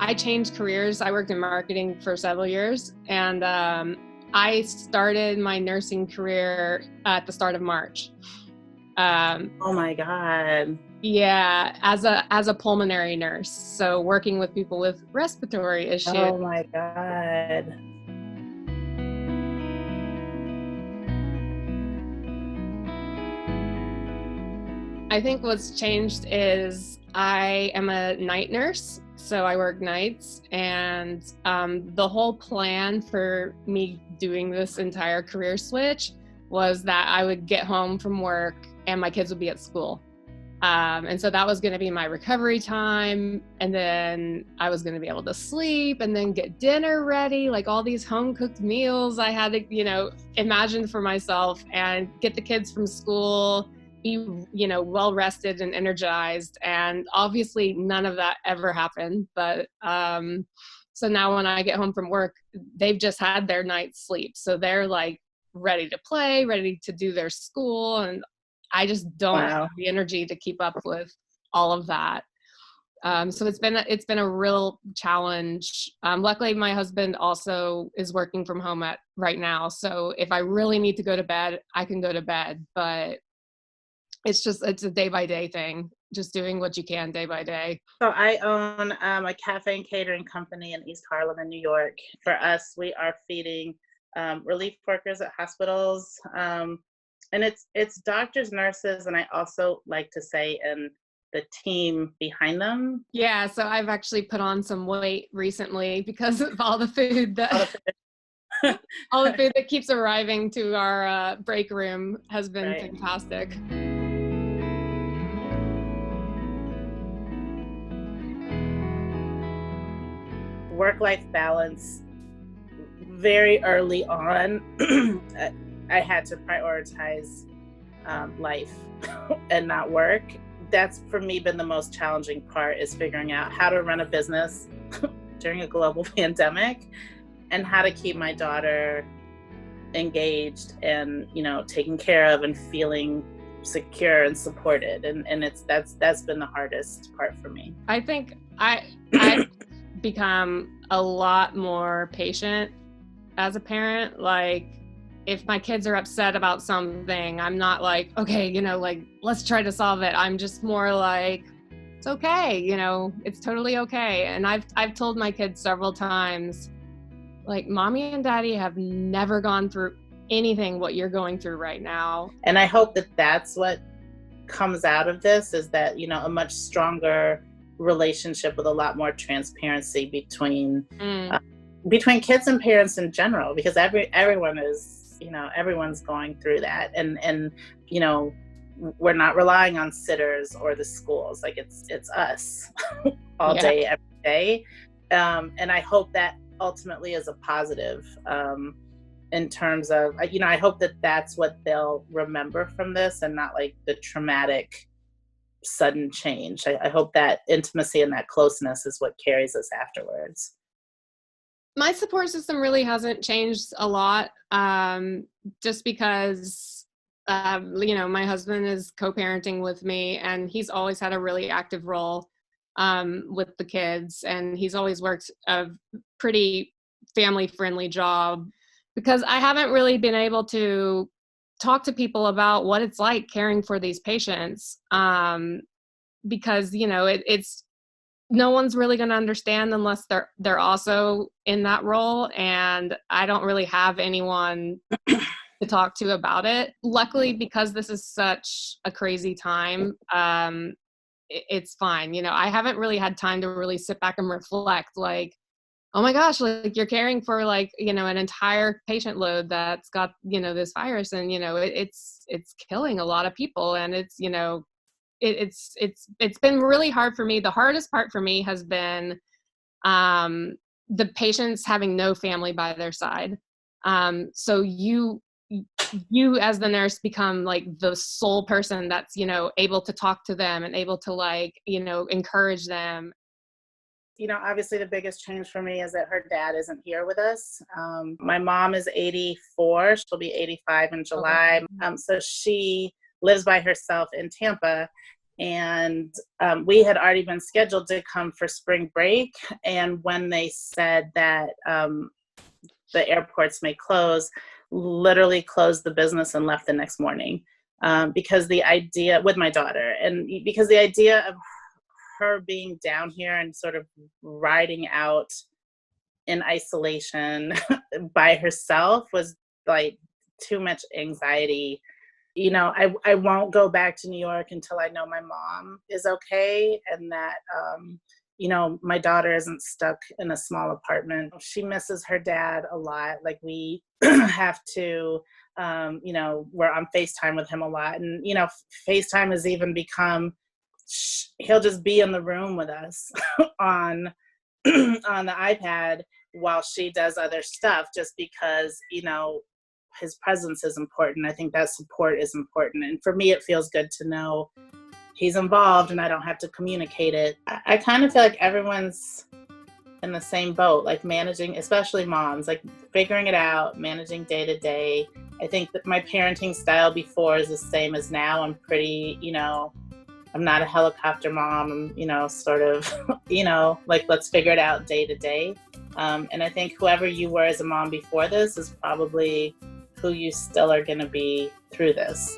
I changed careers. I worked in marketing for several years, and I started my nursing career at the start of March. Oh my God. Yeah, as a pulmonary nurse, so working with people with respiratory issues. Oh my God. I think what's changed is I am a night nurse, so I work nights, and the whole plan for me doing this entire career switch was that I would get home from work and my kids would be at school. And so that was going to be my recovery time. And then I was going to be able to sleep and then get dinner ready, like all these home cooked meals I had to, imagine for myself, and get the kids from school, be, well rested and energized. And obviously none of that ever happened. But so now when I get home from work, they've just had their night's sleep. So they're like ready to play, ready to do their school. And I just don't have the energy to keep up with all of that. So it's been a real challenge. Luckily, my husband also is working from home right now. So if I really need to go to bed, I can go to bed. But it's a day by day thing, just doing what you can day by day. So I own a cafe and catering company in East Harlem in New York. For us, we are feeding relief workers at hospitals. And it's doctors, nurses, and I also like to say, and the team behind them. Yeah, so I've actually put on some weight recently because of all the food that all the food that keeps arriving to our break room has been fantastic. Work-life balance. Very early on, I had to prioritize life and not work. That's for me been the most challenging part, is figuring out how to run a business during a global pandemic, and how to keep my daughter engaged and taken care of and feeling secure and supported. And that's been the hardest part for me. I think I've become a lot more patient as a parent. Like, if my kids are upset about something, I'm not like, okay, let's try to solve it. I'm just more like, it's okay, it's totally okay. And I've told my kids several times, like, mommy and daddy have never gone through anything what you're going through right now. And I hope that that's what comes out of this, is that, a much stronger relationship with a lot more transparency between kids and parents in general, because everyone is, everyone's going through that, and we're not relying on sitters or the schools. Like, it's us all day, every day. And I hope that ultimately is a positive, in terms of, I hope that that's what they'll remember from this, and not like the traumatic sudden change. I hope that intimacy and that closeness is what carries us afterwards. My support system really hasn't changed a lot, just because, my husband is co-parenting with me, and he's always had a really active role with the kids, and he's always worked a pretty family-friendly job, because I haven't really been able to talk to people about what it's like caring for these patients, because it's no one's really going to understand unless they're also in that role, and I don't really have anyone to talk to about it. Luckily, because this is such a crazy time, it's fine. I haven't really had time to really sit back and reflect, like, oh my gosh, like, you're caring for, like, an entire patient load that's got, this virus, and, it's killing a lot of people. And it's, it's been really hard for me. The hardest part for me has been the patients having no family by their side. So you as the nurse become like the sole person that's, able to talk to them and able to, like, encourage them. Obviously the biggest change for me is that her dad isn't here with us. My mom is 84. She'll be 85 in July. So she lives by herself in Tampa. And we had already been scheduled to come for spring break. And when they said that the airports may close, literally closed the business and left the next morning. Because the idea with my daughter, and because the idea of her being down here and sort of riding out in isolation by herself was like too much anxiety. You know, I won't go back to New York until I know my mom is okay, and that, you know, my daughter isn't stuck in a small apartment. She misses her dad a lot. Like, we have to, you know, we're on FaceTime with him a lot. And, you know, FaceTime has even become, he'll just be in the room with us on on the iPad while she does other stuff, just because, you know, his presence is important. I think that support is important. And for me, it feels good to know he's involved and I don't have to communicate it. I kind of feel like everyone's in the same boat, like managing, especially moms, like figuring it out, managing day to day. I think that my parenting style before is the same as now. I'm pretty, you know, I'm not a helicopter mom. I'm, you know, sort of, you know, like, let's figure it out day to day. And I think whoever you were as a mom before this is probably who you still are going to be through this.